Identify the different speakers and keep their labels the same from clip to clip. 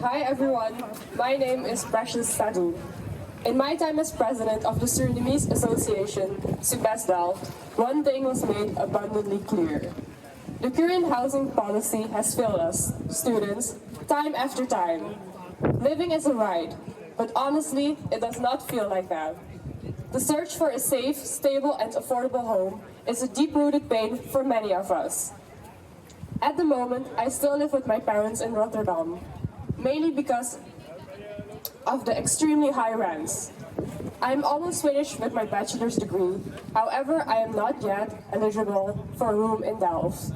Speaker 1: Hi everyone, my name is Precious Sadhoe. In my time as president of the Surinamese Association, Subes Delft, one thing was made abundantly clear. The current housing policy has failed us, students, time after time. Living is a right, but honestly, it does not feel like that. The search for a safe, stable, and affordable home is a deep-rooted pain for many of us. At the moment, I still live with my parents in Rotterdam, mainly because of the extremely high rents. I am almost finished with my bachelor's degree, however, I am not yet eligible for a room in Delft.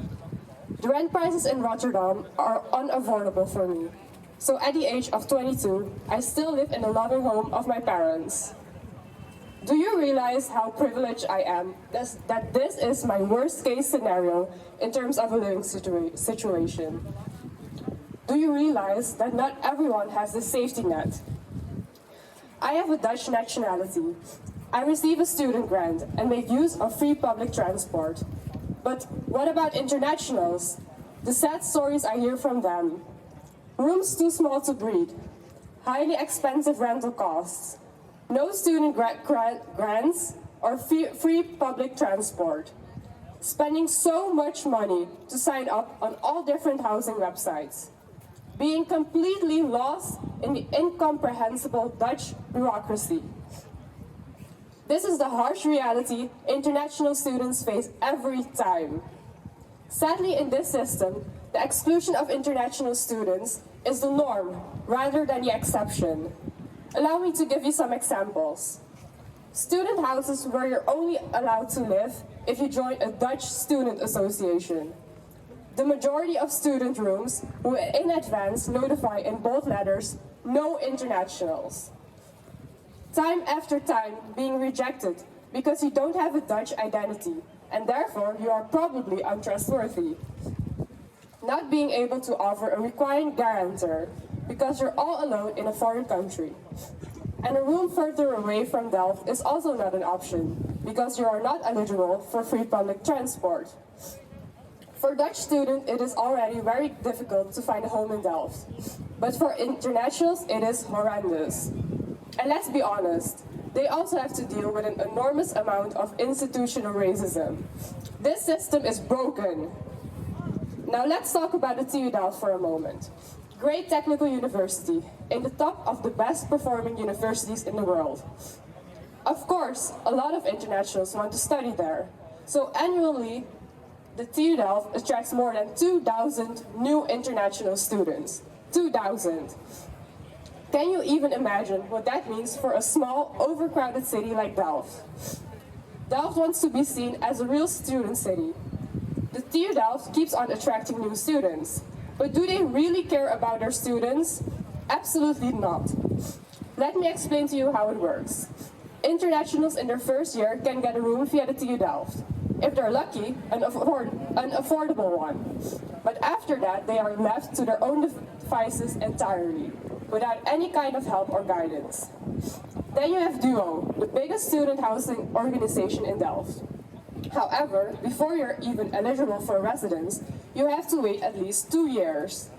Speaker 1: The rent prices in Rotterdam are unaffordable for me, so at the age of 22, I still live in the loving home of my parents. Do you realize how privileged I am that this is my worst case scenario in terms of a living situation? Do you realize that not everyone has the safety net? I have a Dutch nationality. I receive a student grant and make use of free public transport. But what about internationals? The sad stories I hear from them. Rooms too small to breathe, highly expensive rental costs, no student grants or free public transport. Spending so much money to sign up on all different housing websites. Being completely lost in the incomprehensible Dutch bureaucracy. This is the harsh reality international students face every time. Sadly, in this system, the exclusion of international students is the norm rather than the exception. Allow me to give you some examples. Student houses where you're only allowed to live if you join a Dutch student association. The majority of student rooms will in advance notify in bold letters, no internationals. Time after time being rejected because you don't have a Dutch identity and therefore you are probably untrustworthy. Not being able to offer a required guarantor because you're all alone in a foreign country. And a room further away from Delft is also not an option because you are not eligible for free public transport. For Dutch students, it is already very difficult to find a home in Delft. But for internationals, it is horrendous. And let's be honest, they also have to deal with an enormous amount of institutional racism. This system is broken. Now let's talk about the TU Delft for a moment. Great technical university, in the top of the best performing universities in the world. Of course, a lot of internationals want to study there. So annually, the TU Delft attracts more than 2,000 new international students. 2,000. Can you even imagine what that means for a small, overcrowded city like Delft? Delft wants to be seen as a real student city. The TU Delft keeps on attracting new students. But do they really care about their students? Absolutely not. Let me explain to you how it works. Internationals in their first year can get a room via the TU Delft. If they're lucky, an affordable one. But after that, they are left to their own devices entirely, without any kind of help or guidance. Then you have DUO, the biggest student housing organization in Delft. However, before you're even eligible for residence, you have to wait at least 2 years.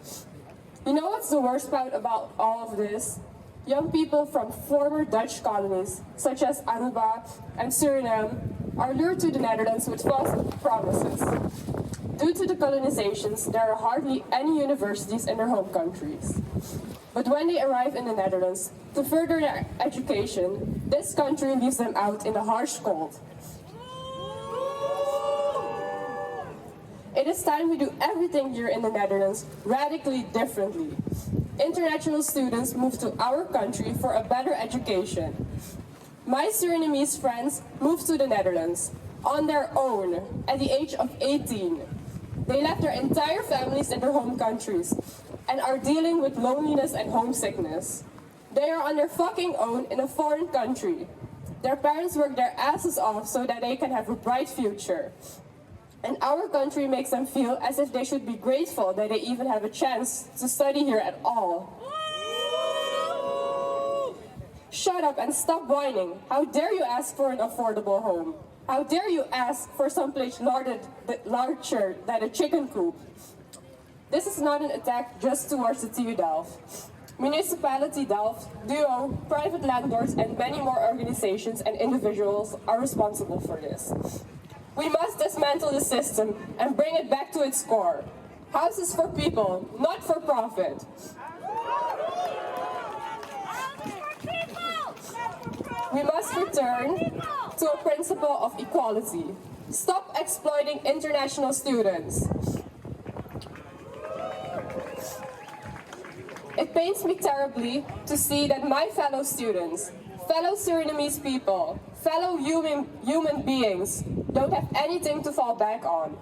Speaker 1: You know what's the worst part about all of this? Young people from former Dutch colonies, such as Aruba and Suriname, are lured to the Netherlands with false promises. Due to the colonizations, there are hardly any universities in their home countries. But when they arrive in the Netherlands to further their education, this country leaves them out in the harsh cold. It is time we do everything here in the Netherlands radically differently. International students move to our country for a better education. My Surinamese friends moved to the Netherlands on their own at the age of 18. They left their entire families in their home countries and are dealing with loneliness and homesickness. They are on their fucking own in a foreign country. Their parents work their asses off so that they can have a bright future. And our country makes them feel as if they should be grateful that they even have a chance to study here at all. Shut up and stop whining. How dare you ask for an affordable home? How dare you ask for someplace larger than a chicken coop? This is not an attack just towards the TU Delft. Municipality Delft, Duo, private landlords, and many more organizations and individuals are responsible for this. We must dismantle the system and bring it back to its core. Houses for people, not for profit. We must return to a principle of equality. Stop exploiting international students. It pains me terribly to see that my fellow students, fellow Surinamese people, fellow human beings don't have anything to fall back on.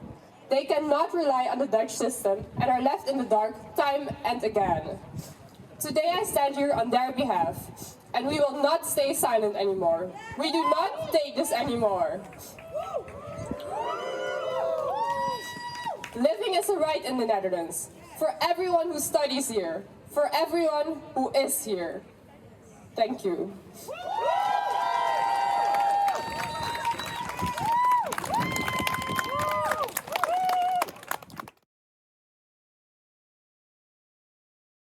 Speaker 1: They cannot rely on the Dutch system and are left in the dark time and again. Today I stand here on their behalf, and we will not stay silent anymore. We do not take this anymore. Living is a right in the Netherlands, for everyone who studies here, for everyone who is here. Thank you.